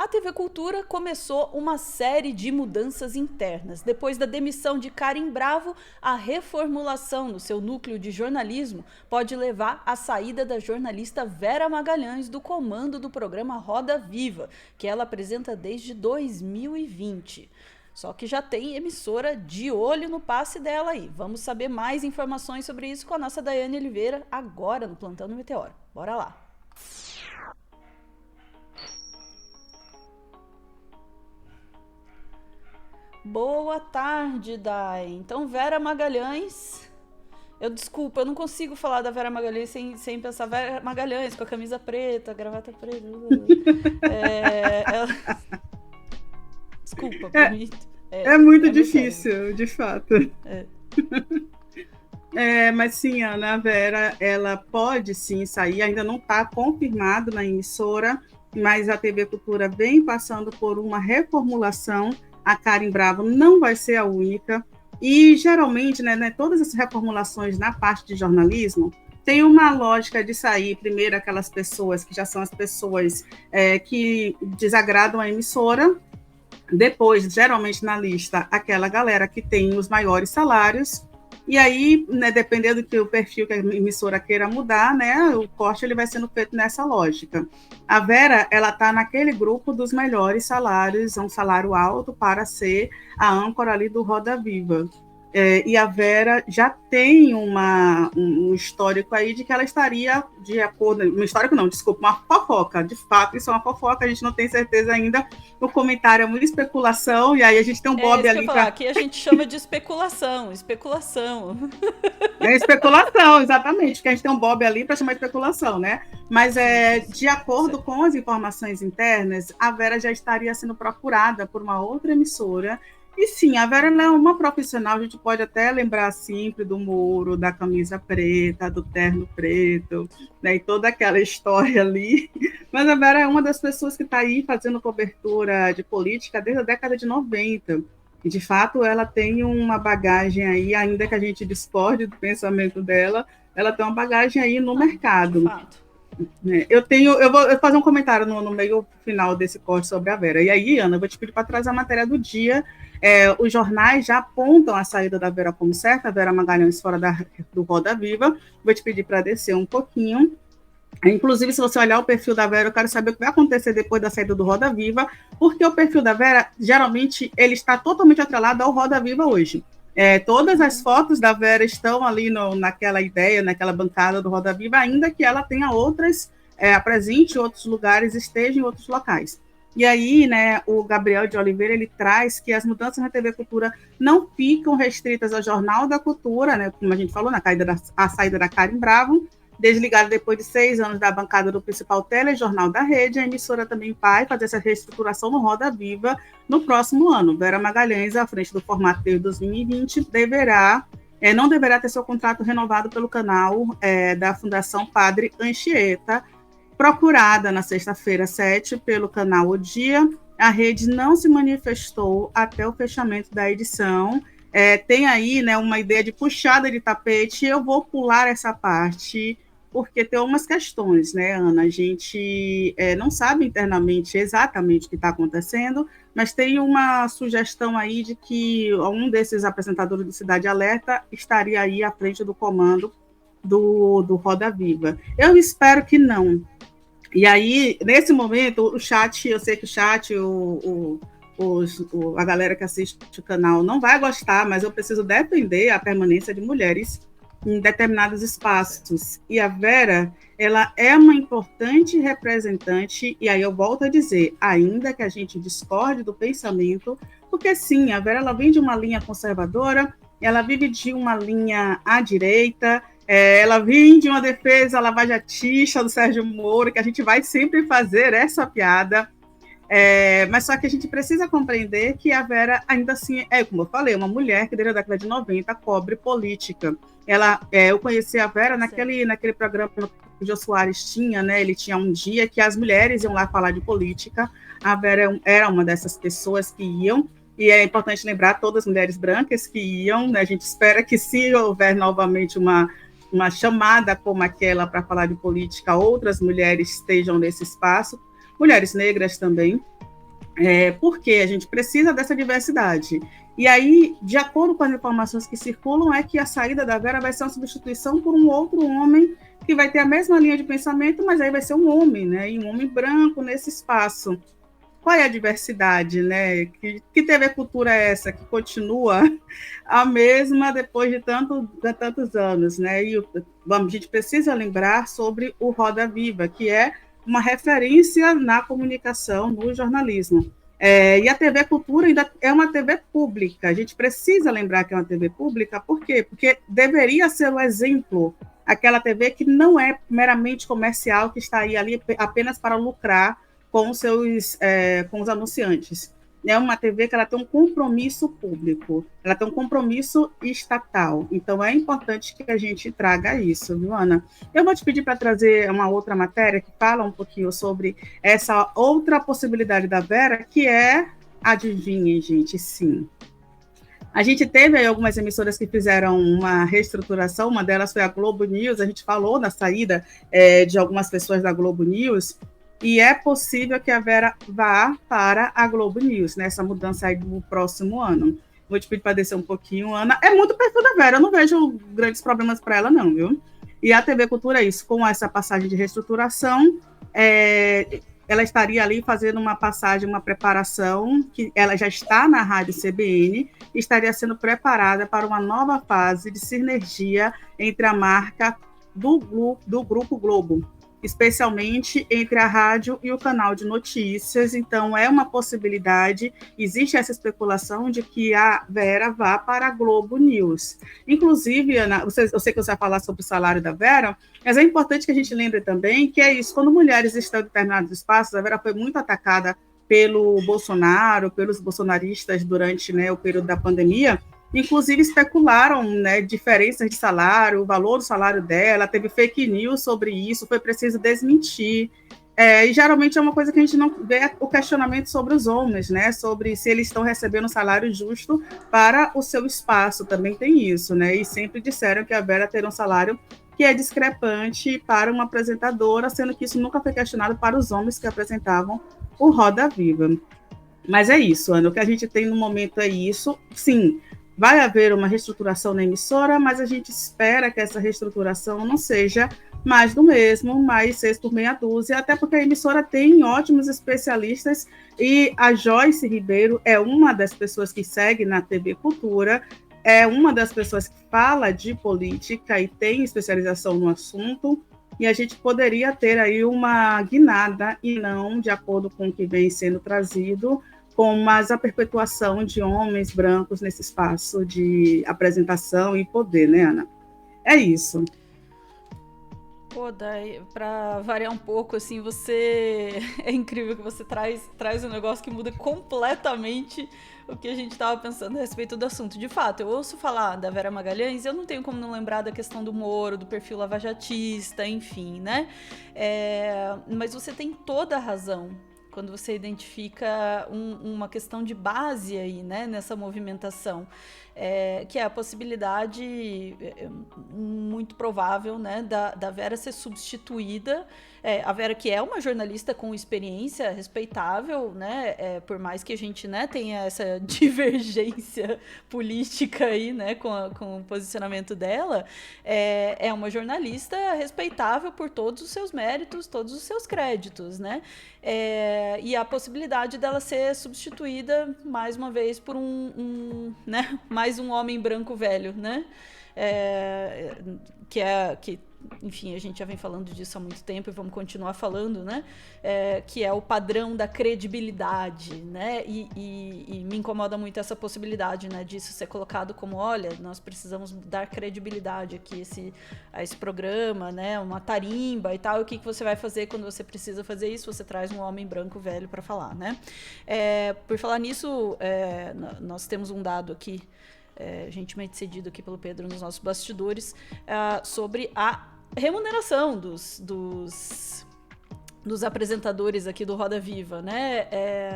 A TV Cultura começou uma série de mudanças internas. Depois da demissão de Karen Bravo, a reformulação no seu núcleo de jornalismo pode levar à saída da jornalista Vera Magalhães do comando do programa Roda Viva, que ela apresenta desde 2020. Só que já tem emissora de olho no passe dela aí. Vamos saber mais informações sobre isso com a nossa Daiane Oliveira, agora no Plantão do Meteoro. Bora lá! Boa tarde, Dai. Então, Vera Magalhães. Eu não consigo falar da Vera Magalhães sem pensar Vera Magalhães com a camisa preta, a gravata preta. Desculpa, por mim. É muito difícil, de fato. Mas sim, Ana, a Vera, ela pode sim sair, ainda não está confirmado na emissora, mas a TV Cultura vem passando por uma reformulação. A Karen Bravo não vai ser a única, e geralmente, todas essas reformulações na parte de jornalismo tem uma lógica de sair primeiro aquelas pessoas que já são as pessoas que desagradam a emissora, depois, geralmente na lista, aquela galera que tem os maiores salários, e aí, dependendo do perfil que a emissora queira mudar, o corte ele vai sendo feito nessa lógica. A Vera, ela está naquele grupo dos melhores salários, um salário alto para ser a âncora ali do Roda Viva. E a Vera já tem um histórico aí de que ela estaria de acordo... Um histórico não, desculpa, uma fofoca. De fato, isso é uma fofoca, a gente não tem certeza ainda. O comentário é muita especulação, e aí a gente tem um Bob ali... Aqui a gente chama de especulação. É especulação, exatamente, porque a gente tem um Bob ali para chamar de especulação, né? Mas de acordo com as informações internas, a Vera já estaria sendo procurada por uma outra emissora. E sim, a Vera é uma profissional, a gente pode até lembrar sempre do Moro, da camisa preta, do terno preto, e toda aquela história ali. Mas a Vera é uma das pessoas que está aí fazendo cobertura de política desde a década de 90. E, de fato, ela tem uma bagagem aí, ainda que a gente discorde do pensamento dela, ela tem uma bagagem aí no mercado. De fato. Eu vou fazer um comentário no meio final desse corte sobre a Vera. E aí, Ana, eu vou te pedir para trazer a matéria do dia. Os jornais já apontam a saída da Vera como certa, a Vera Magalhães fora do Roda Viva. Vou te pedir para descer um pouquinho. Inclusive, se você olhar o perfil da Vera, eu quero saber o que vai acontecer depois da saída do Roda Viva, porque o perfil da Vera, geralmente, ele está totalmente atrelado ao Roda Viva hoje. Todas as fotos da Vera estão ali naquela ideia, naquela bancada do Roda Viva, ainda que ela tenha outras, apresente em outros lugares, esteja em outros locais. E aí, o Gabriel de Oliveira, ele traz que as mudanças na TV Cultura não ficam restritas ao Jornal da Cultura, como a gente falou, a saída da Karen Bravo, desligada depois de 6 anos da bancada do principal telejornal da rede, a emissora também vai fazer essa reestruturação no Roda Viva no próximo ano. Vera Magalhães, à frente do formato de 2020, não deverá ter seu contrato renovado pelo canal da Fundação Padre Anchieta. Procurada na sexta-feira 7 pelo canal O Dia, a rede não se manifestou até o fechamento da edição. Tem aí uma ideia de puxada de tapete, eu vou pular essa parte, porque tem umas questões, Ana? A gente não sabe internamente exatamente o que está acontecendo, mas tem uma sugestão aí de que um desses apresentadores do Cidade Alerta estaria aí à frente do comando do Roda Viva. Eu espero que não. E aí, nesse momento, o chat, eu sei que o chat, a galera que assiste o canal não vai gostar, mas eu preciso defender a permanência de mulheres em determinados espaços. E a Vera, ela é uma importante representante, e aí eu volto a dizer, ainda que a gente discorde do pensamento, porque sim, a Vera ela vem de uma linha conservadora, ela vive de uma linha à direita, ela vem de uma defesa lavajatista do Sérgio Moro, que a gente vai sempre fazer essa piada, mas só que a gente precisa compreender que a Vera ainda assim como eu falei, uma mulher que desde a década de 90 cobre política. Eu conheci a Vera naquele programa que o Jô Soares tinha, ele tinha um dia que as mulheres iam lá falar de política, a Vera era uma dessas pessoas que iam, e é importante lembrar todas as mulheres brancas que iam, a gente espera que se houver novamente uma chamada como aquela para falar de política, outras mulheres estejam nesse espaço, mulheres negras também, Porque a gente precisa dessa diversidade. E aí, de acordo com as informações que circulam, é que a saída da Vera vai ser uma substituição por um outro homem que vai ter a mesma linha de pensamento, mas aí vai ser um homem, né? E um homem branco nesse espaço. Qual é a diversidade, né? Que TV Cultura é essa que continua a mesma depois de tantos anos, né? E a gente precisa lembrar sobre o Roda Viva, que é uma referência na comunicação, no jornalismo. E a TV Cultura ainda é uma TV pública. A gente precisa lembrar que é uma TV pública, por quê? Porque deveria ser o exemplo, aquela TV que não é meramente comercial, que está aí ali apenas para lucrar com os anunciantes. É uma TV que ela tem um compromisso público, ela tem um compromisso estatal. Então, é importante que a gente traga isso, viu, Ana? Eu vou te pedir para trazer uma outra matéria que fala um pouquinho sobre essa outra possibilidade da Vera, que é, adivinhem, gente, sim. A gente teve aí algumas emissoras que fizeram uma reestruturação, uma delas foi a Globo News, a gente falou na saída de algumas pessoas da Globo News, e é possível que a Vera vá para a Globo News, nessa mudança aí do próximo ano. Vou te pedir para descer um pouquinho, Ana. É muito perfil da Vera, eu não vejo grandes problemas para ela, não, viu? E a TV Cultura é isso, com essa passagem de reestruturação, ela estaria ali fazendo uma passagem, uma preparação, que ela já está na Rádio CBN, e estaria sendo preparada para uma nova fase de sinergia entre a marca do Grupo Globo, especialmente entre a rádio e o canal de notícias. Então, é uma possibilidade, existe essa especulação de que a Vera vá para a Globo News. Inclusive, Ana, eu sei que você vai falar sobre o salário da Vera, mas é importante que a gente lembre também que é isso, quando mulheres estão em determinados espaços, a Vera foi muito atacada pelo Bolsonaro, pelos bolsonaristas durante, né, o período da pandemia. Inclusive especularam, né, diferenças de salário, o valor do salário dela, teve fake news sobre isso, foi preciso desmentir. E geralmente é uma coisa que a gente não vê o questionamento sobre os homens, né, sobre se eles estão recebendo um salário justo para o seu espaço, também tem isso, né, e sempre disseram que a Vera teria um salário que é discrepante para uma apresentadora, sendo que isso nunca foi questionado para os homens que apresentavam o Roda Viva. Mas é isso, Ana, o que a gente tem no momento é isso, sim. Vai haver uma reestruturação na emissora, mas a gente espera que essa reestruturação não seja mais do mesmo, mais 6 por meia dúzia, até porque a emissora tem ótimos especialistas e a Joyce Ribeiro é uma das pessoas que segue na TV Cultura, é uma das pessoas que fala de política e tem especialização no assunto, e a gente poderia ter aí uma guinada e não, de acordo com o que vem sendo trazido, com mais a perpetuação de homens brancos nesse espaço de apresentação e poder, né, Ana? É isso. Pô, daí, pra variar um pouco, assim, você... É incrível que você traz um negócio que muda completamente o que a gente tava pensando a respeito do assunto. De fato, eu ouço falar da Vera Magalhães, eu não tenho como não lembrar da questão do Moro, do perfil lavajatista, enfim, né? Mas você tem toda a razão quando você identifica uma questão de base aí, né, nessa movimentação, que é a possibilidade muito provável, né, da Vera ser substituída, a Vera que é uma jornalista com experiência respeitável, né, por mais que a gente, né, tenha essa divergência política aí, né, com o posicionamento dela, é uma jornalista respeitável por todos os seus méritos, todos os seus créditos, né, e a possibilidade dela ser substituída mais uma vez por né, mais um homem branco velho, né? Que enfim, a gente já vem falando disso há muito tempo e vamos continuar falando, né? Que é o padrão da credibilidade, né? E me incomoda muito essa possibilidade, né? Disso ser colocado como, olha, nós precisamos dar credibilidade aqui a esse programa, né? Uma tarimba e tal. E o que você vai fazer quando você precisa fazer isso? Você traz um homem branco velho para falar, né? Por falar nisso, nós temos um dado aqui, gentilmente cedido aqui pelo Pedro nos nossos bastidores, sobre a remuneração dos dos apresentadores aqui do Roda Viva, né?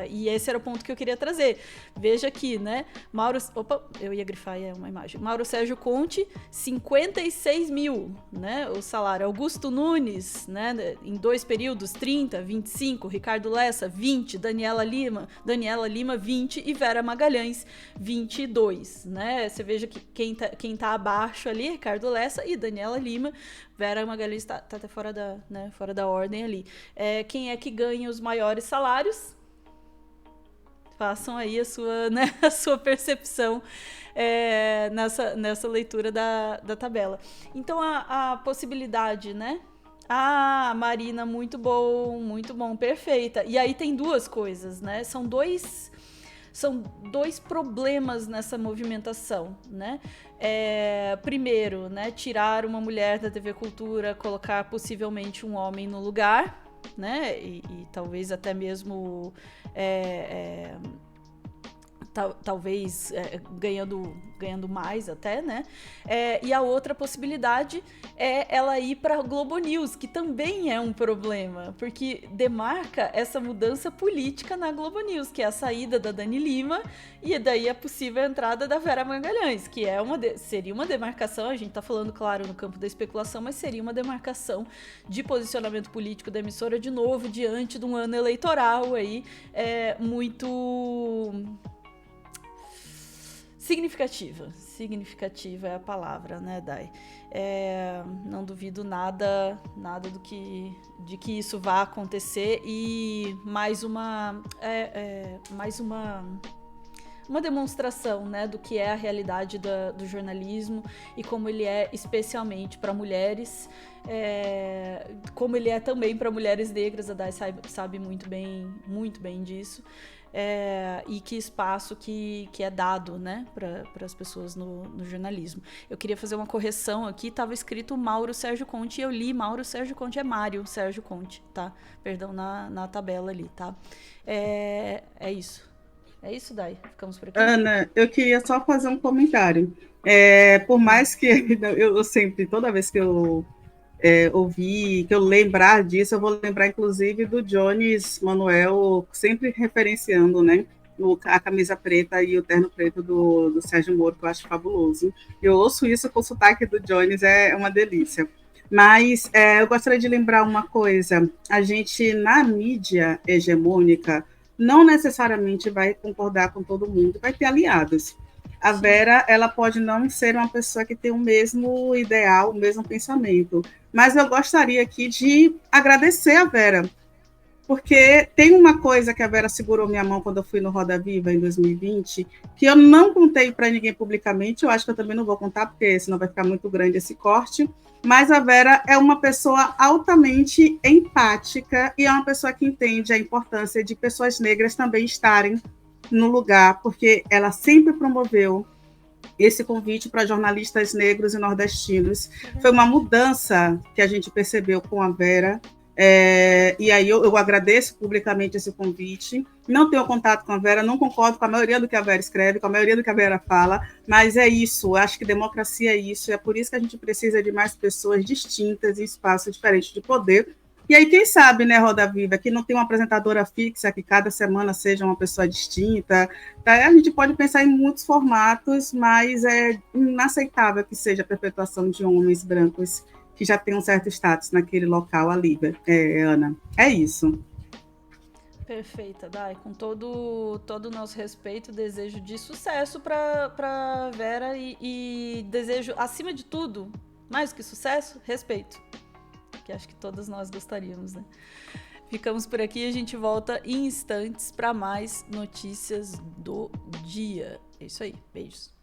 E esse era o ponto que eu queria trazer. Veja aqui, né? Eu ia grifar uma imagem. Mauro Sérgio Conte, 56 mil, né? O salário. Augusto Nunes, né? Em 2 períodos, 30, 25. Ricardo Lessa, 20. Daniela Lima, 20. E Vera Magalhães, 22, né? Você veja que quem tá abaixo ali, Ricardo Lessa e Daniela Lima. Vera Magalhães tá até fora da ordem ali. Quem é que ganha os maiores salários? Façam aí a sua percepção nessa leitura da tabela. Então, a possibilidade, né? Marina, muito bom, perfeita. E aí tem 2 coisas, né? São dois problemas nessa movimentação, né? Primeiro, né, tirar uma mulher da TV Cultura, colocar possivelmente um homem no lugar, né? E talvez até mesmo talvez ganhando mais até, né? E a outra possibilidade é ela ir para Globo News, que também é um problema, porque demarca essa mudança política na Globo News, que é a saída da Dani Lima e daí a possível entrada da Vera Magalhães, que seria uma demarcação, a gente tá falando, claro, no campo da especulação, mas seria uma demarcação de posicionamento político da emissora, de novo, diante de um ano eleitoral aí, muito... Significativa é a palavra, né, Dai? Não duvido nada de que isso vá acontecer, e mais uma demonstração, né, do que é a realidade do jornalismo e como ele é especialmente para mulheres, como ele é também para mulheres negras. A Dai sabe muito bem disso. E que espaço que é dado, né, para as pessoas no jornalismo. Eu queria fazer uma correção aqui, estava escrito Mauro Sérgio Conte, e eu li Mauro Sérgio Conte, é Mário Sérgio Conte, tá? Perdão, na tabela ali, tá? É isso. É isso, Dai? Ficamos por aqui? Ana, eu queria só fazer um comentário. Por mais que eu sempre, toda vez que eu ouvir, que eu lembrar disso, eu vou lembrar inclusive do Jones Manuel, sempre referenciando, né, a camisa preta e o terno preto do Sérgio Moro, que eu acho fabuloso. Eu ouço isso com o sotaque do Jones, é uma delícia. Mas eu gostaria de lembrar uma coisa: a gente, na mídia hegemônica, não necessariamente vai concordar com todo mundo, vai ter aliados. A Vera, ela pode não ser uma pessoa que tem o mesmo ideal, o mesmo pensamento, mas eu gostaria aqui de agradecer a Vera, porque tem uma coisa que a Vera segurou minha mão quando eu fui no Roda Viva em 2020, que eu não contei para ninguém publicamente, eu acho que eu também não vou contar, porque senão vai ficar muito grande esse corte, mas a Vera é uma pessoa altamente empática e é uma pessoa que entende a importância de pessoas negras também estarem no lugar, porque ela sempre promoveu esse convite para jornalistas negros e nordestinos. Foi uma mudança que a gente percebeu com a Vera, e aí eu agradeço publicamente esse convite. Não tenho contato com a Vera, não concordo com a maioria do que a Vera escreve, com a maioria do que a Vera fala, mas é isso, acho que democracia é isso, é por isso que a gente precisa de mais pessoas distintas em espaços diferentes de poder. E aí, quem sabe, né, Roda Viva, que não tem uma apresentadora fixa, que cada semana seja uma pessoa distinta, tá? A gente pode pensar em muitos formatos, mas é inaceitável que seja a perpetuação de homens brancos que já têm um certo status naquele local ali, Ana. É isso. Perfeita, Dai. Com todo o nosso respeito, desejo de sucesso para Vera e desejo, acima de tudo, mais do que sucesso, respeito. Que acho que todos nós gostaríamos, né? Ficamos por aqui, a gente volta em instantes para mais notícias do dia. É isso aí, beijos.